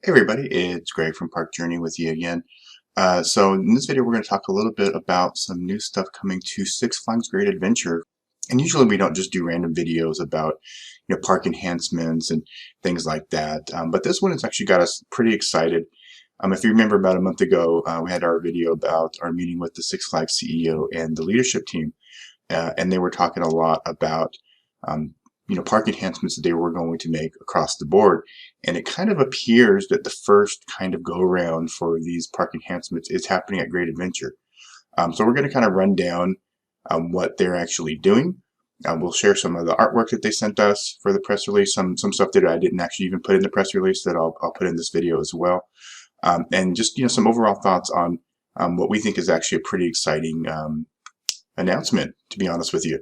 Hey everybody, it's Greg from Park Journey with you again. So in this video we're going to talk a little bit about some new stuff coming to Six Flags Great Adventure. And usually we don't just do random videos about park enhancements and things like that. But this one has actually got us pretty excited. If you remember about a month ago, we had our video about our meeting with the Six Flags CEO and the leadership team. And they were talking a lot about park enhancements that they were going to make across the board. And it kind of appears that the first kind of go around for these park enhancements is happening at Great Adventure. So we're going to kind of run down what they're actually doing. We'll share some of the artwork that they sent us for the press release, some stuff that I didn't actually even put in the press release that I'll put in this video as well. And just some overall thoughts on what we think is actually a pretty exciting announcement, to be honest with you.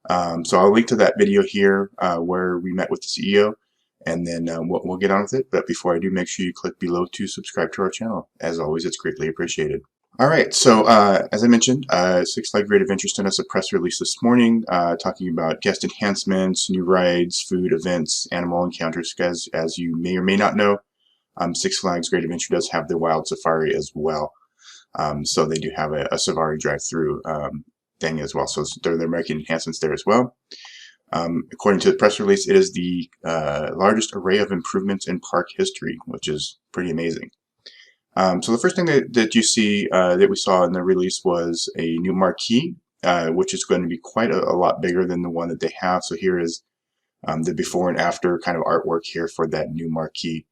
So I'll link to that video here where we met with the CEO, and then we'll get on with it. But before I do, make sure you click below to subscribe to our channel. As always, it's greatly appreciated. All right, so as I mentioned, Six Flags Great Adventure sent us a press release this morning talking about guest enhancements, new rides, food, events, animal encounters. As you may or may not know, Six Flags Great Adventure does have the Wild Safari as well. So they do have a safari drive-through thing as well. So they're making enhancements there as well. According to the press release, it is the largest array of improvements in park history, which is pretty amazing. So the first thing that you see that we saw in the release was a new marquee, which is going to be quite a lot bigger than the one that they have. So here is the before and after kind of artwork here for that new marquee.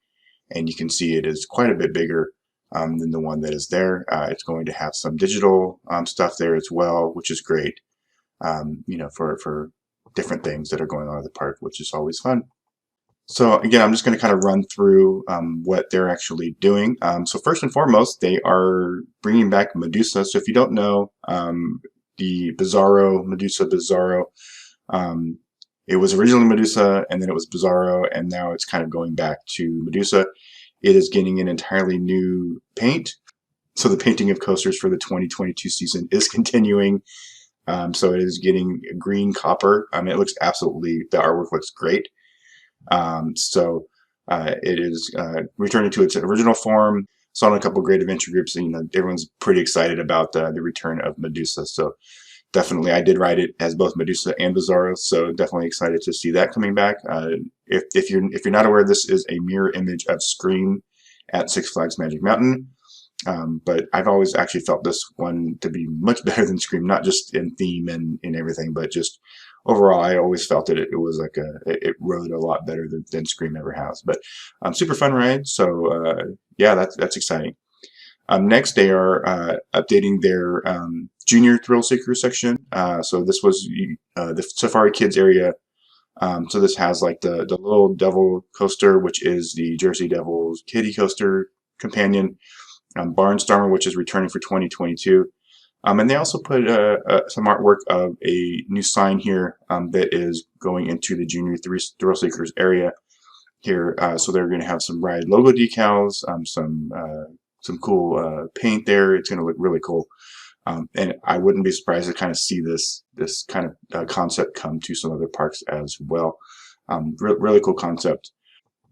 And you can see it is quite a bit bigger than the one that is there. It's going to have some digital stuff there as well, which is great, for different things that are going on at the park, which is always fun. So again, I'm just going to kind of run through what they're actually doing. So first and foremost, they are bringing back Medusa. So if you don't know, the Medusa Bizarro, it was originally Medusa, and then it was Bizarro, and now it's kind of going back to Medusa. It is getting an entirely new paint. So the painting of coasters for the 2022 season is continuing. So it is getting green copper. It looks the artwork looks great. It is returning to its original form. Saw in a couple of Great Adventure groups, everyone's pretty excited about the return of Medusa. So definitely, I did ride it as both Medusa and Bizarro, so definitely excited to see that coming back. If you're not aware, this is a mirror image of Scream at Six Flags Magic Mountain. But I've always actually felt this one to be much better than Scream, not just in theme and in everything, but just overall, I always felt that it was it rode a lot better than Scream ever has. But super fun ride. So yeah, that's exciting. Next, they are updating their junior Thrillseekers section. So this was the Safari Kids area. So this has like the little devil coaster, which is the Jersey Devil's Kiddie Coaster companion. Barnstormer, which is returning for 2022. And they also put some artwork of a new sign here that is going into the junior Thrillseekers area here. So they're going to have some ride logo decals, some cool paint there. It's going to look really cool. And I wouldn't be surprised to kind of see this kind of concept come to some other parks as well. Really cool concept.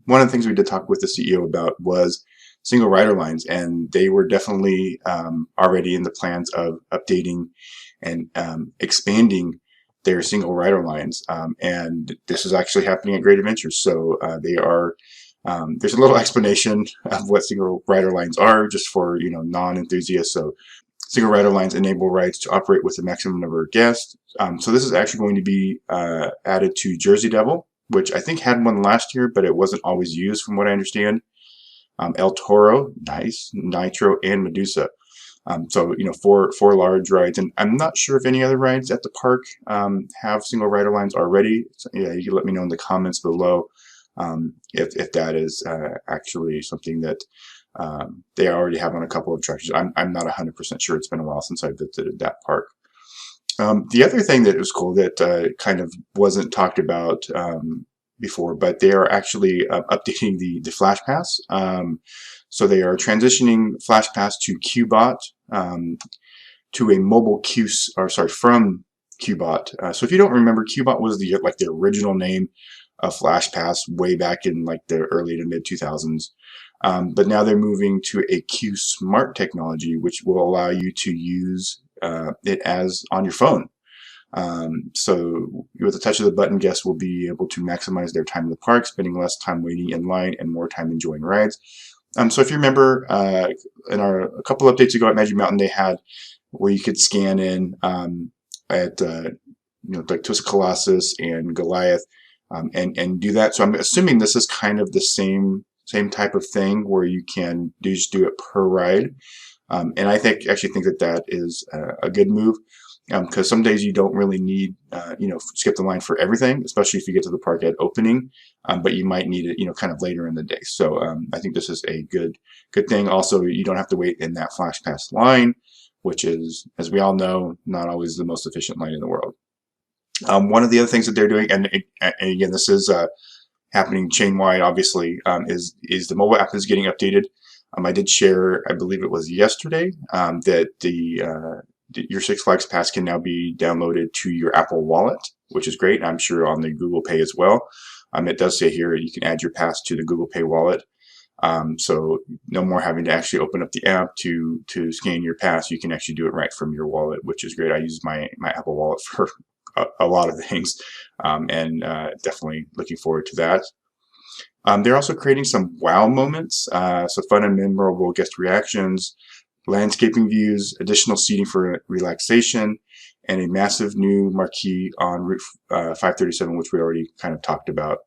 One of the things we did talk with the CEO about was single rider lines, and they were definitely already in the plans of updating and expanding their single rider lines. And this is actually happening at Great Adventures. So they are. There's a little explanation of what single rider lines are, just for non-enthusiasts. So single rider lines enable rides to operate with a maximum number of guests. So this is actually going to be added to Jersey Devil, which I think had one last year, but it wasn't always used from what I understand. El Toro, nice, Nitro, and Medusa. So four large rides, and I'm not sure if any other rides at the park have single rider lines already. So, yeah, you can let me know in the comments below if that is actually something that they already have on a couple of attractions. I'm not 100% sure. It's been a while since I visited that park. The other thing that was cool that kind of wasn't talked about before, but they are actually updating the Flash Pass. So they are transitioning Flash Pass to Qbot to a mobile from Qbot. So if you don't remember, Qbot was the original name of Flash Pass way back in like the early to mid 2000s. But now they're moving to a Q Smart technology, which will allow you to use it as on your phone. So with the touch of the button, guests will be able to maximize their time in the park, spending less time waiting in line and more time enjoying rides. So if you remember, a couple updates ago at Magic Mountain, they had where you could scan in at like Twist Colossus and Goliath, and do that. So I'm assuming this is kind of the same type of thing where you can just do it per ride. And I actually think that is a good move, because some days you don't really need skip the line for everything, especially if you get to the park at opening, but you might need it kind of later in the day. So I think this is a good thing. Also, you don't have to wait in that Flash Pass line, which is, as we all know, not always the most efficient line in the world. One of the other things that they're doing, and again, this is happening chain-wide, obviously, is the mobile app is getting updated. I did share, I believe it was yesterday, that your Six Flags Pass can now be downloaded to your Apple Wallet, which is great. I'm sure on the Google Pay as well. It does say here you can add your pass to the Google Pay wallet. So no more having to actually open up the app to scan your pass. You can actually do it right from your wallet, which is great. I use my Apple Wallet for a lot of things, and definitely looking forward to that. They're also creating some wow moments, so fun and memorable guest reactions, landscaping views, additional seating for relaxation, and a massive new marquee on Route 537, which we already kind of talked about.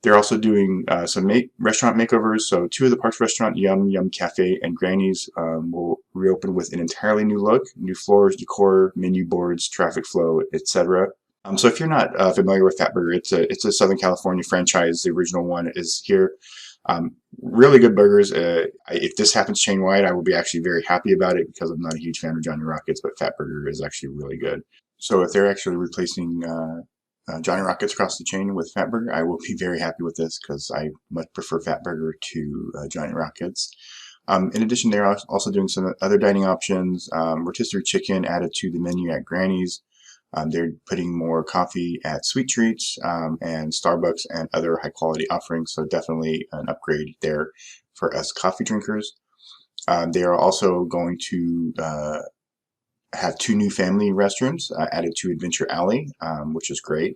They're also doing some restaurant makeovers. So 2 of the park's restaurant, Yum Yum Cafe and Granny's, will reopen with an entirely new look, new floors, decor, menu boards, traffic flow, etc. So if you're not familiar with Fatburger, it's a Southern California franchise. The original one is here. Really good burgers. If this happens chain-wide, I will be actually very happy about it, because I'm not a huge fan of Johnny Rockets, but Fatburger is actually really good. So if they're actually replacing Johnny Rockets across the chain with Fatburger, I will be very happy with this, because I much prefer Fatburger to Johnny Rockets. In addition, they're also doing some other dining options. Rotisserie chicken added to the menu at Granny's. They're putting more coffee at Sweet Treats, and Starbucks, and other high quality offerings. So definitely an upgrade there for us coffee drinkers. They are also going to have 2 new family restrooms added to Adventure Alley, which is great.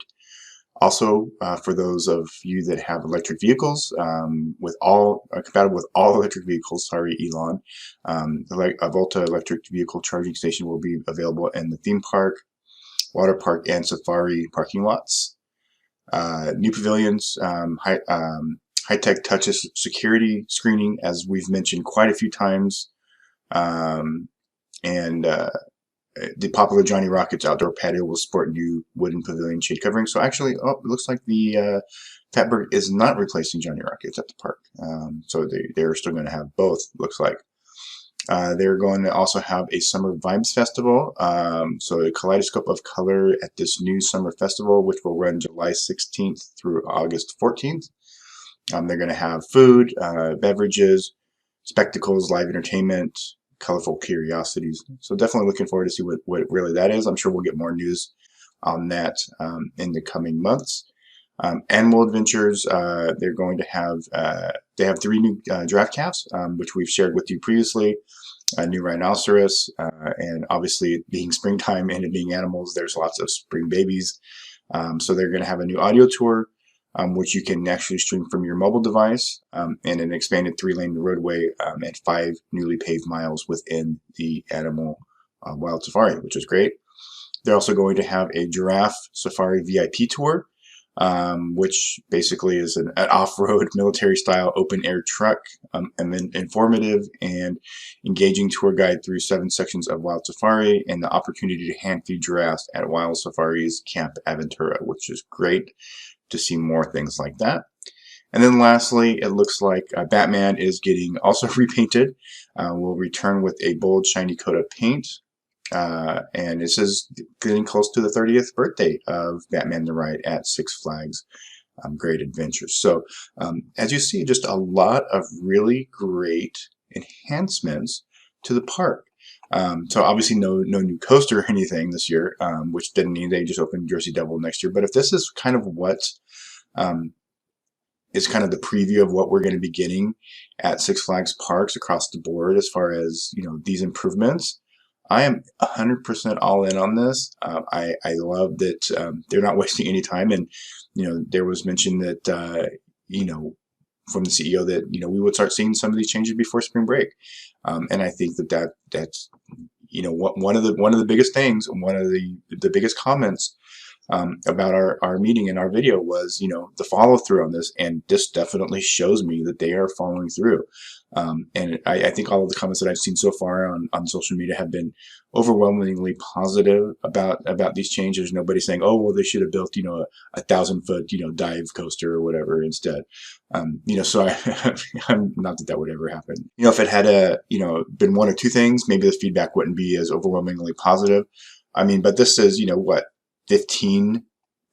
Also, for those of you that have electric vehicles, compatible with all electric vehicles, sorry, Elon, a Volta electric vehicle charging station will be available in the theme park, water park, and safari parking lots. New pavilions, high-tech touch security screening, as we've mentioned quite a few times, and the popular Johnny Rockets outdoor patio will sport new wooden pavilion shade covering. So actually, it looks like the Fatburger is not replacing Johnny Rockets at the park. So they're still going to have both, looks like. They're going to also have a Summer Vibes Festival, so a kaleidoscope of color at this new summer festival, which will run July 16th through August 14th. They're going to have food, beverages, spectacles, live entertainment, colorful curiosities. So definitely looking forward to see what really that is. I'm sure we'll get more news on that in the coming months. Animal Adventures, they're going to have, they have 3 new giraffe calves, which we've shared with you previously. A new rhinoceros, and obviously being springtime and it being animals, there's lots of spring babies. So they're going to have a new audio tour, which you can actually stream from your mobile device, and an expanded 3-lane roadway, and 5 newly paved miles within the Animal Wild Safari, which is great. They're also going to have a giraffe safari VIP tour, which basically is an off-road military-style open-air truck, and then informative and engaging tour guide through 7 sections of Wild Safari, and the opportunity to hand-feed giraffes at Wild Safari's Camp Aventura, which is great to see more things like that. And then lastly, it looks like Batman is getting also repainted. Will return with a bold, shiny coat of paint. And this is getting close to the 30th birthday of Batman the Ride at Six Flags Great Adventures. So as you see, just a lot of really great enhancements to the park. So obviously no new coaster or anything this year, which didn't mean they just opened Jersey Devil next year. But if this is kind of what is kind of the preview of what we're going to be getting at Six Flags Parks across the board as far as, these improvements. I am 100% all in on this. I love that they're not wasting any time. And, there was mention that, from the CEO that, we would start seeing some of these changes before spring break. And I think that's, one of the biggest things, one of the biggest comments about our meeting and our video was, the follow through on this. And this definitely shows me that they are following through. And I think all of the comments that I've seen so far on social media have been overwhelmingly positive about these changes. Nobody saying, oh, well, they should have built, a 1,000-foot, dive coaster or whatever instead. So I'm not that would ever happen. If it had been one or two things, maybe the feedback wouldn't be as overwhelmingly positive. I mean, but this is, 15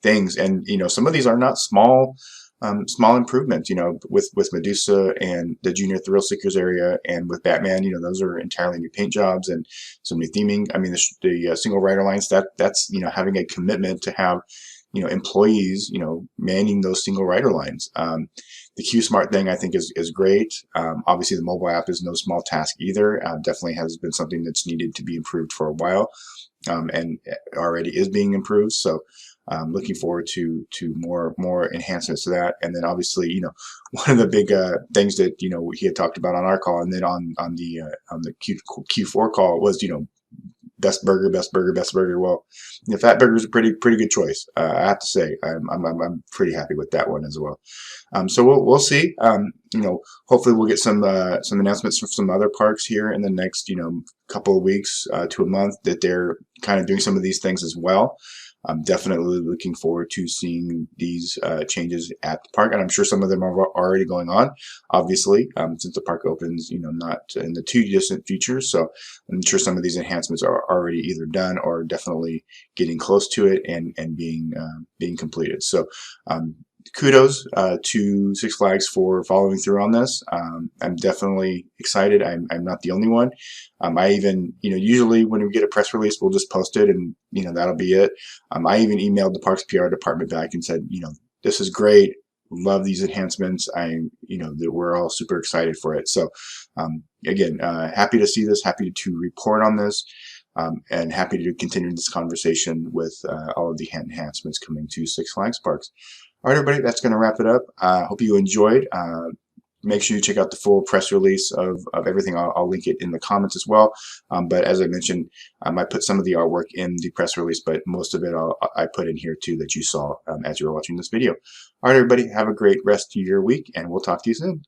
things. And, some of these are not small improvements, with Medusa and the Junior Thrillseekers area, and with Batman, those are entirely new paint jobs and some new theming. I mean, the single rider lines, that's, having a commitment to have, employees, manning those single rider lines. The Q Smart thing I think is great. Obviously the mobile app is no small task either. Definitely has been something that's needed to be improved for a while. And already is being improved. So looking forward to more enhancements to that. And then obviously, one of the big things that he had talked about on our call, and then on the Q4 call was best burger, best burger, best burger. Well, Fat Burger is a pretty good choice. I have to say, I'm pretty happy with that one as well. So we'll see. Hopefully we'll get some announcements from some other parks here in the next couple of weeks to a month that they're kind of doing some of these things as well. I'm definitely looking forward to seeing these changes at the park, and I'm sure some of them are already going on, obviously, since the park opens, not in the too distant future. So I'm sure some of these enhancements are already either done or definitely getting close to it and being completed. So kudos to Six Flags for following through on this. I'm definitely excited. I'm not the only one. I even, usually when we get a press release, we'll just post it and, that'll be it. I even emailed the Parks PR department back and said, this is great. Love these enhancements. That we're all super excited for it. So, again, happy to see this, happy to report on this, and happy to continue this conversation with all of the enhancements coming to Six Flags Parks. All right, everybody, that's going to wrap it up. Hope you enjoyed. Make sure you check out the full press release of everything. I'll link it in the comments as well. But as I mentioned, I put some of the artwork in the press release, but most of it I put in here too that you saw as you were watching this video. All right, everybody, have a great rest of your week, and we'll talk to you soon.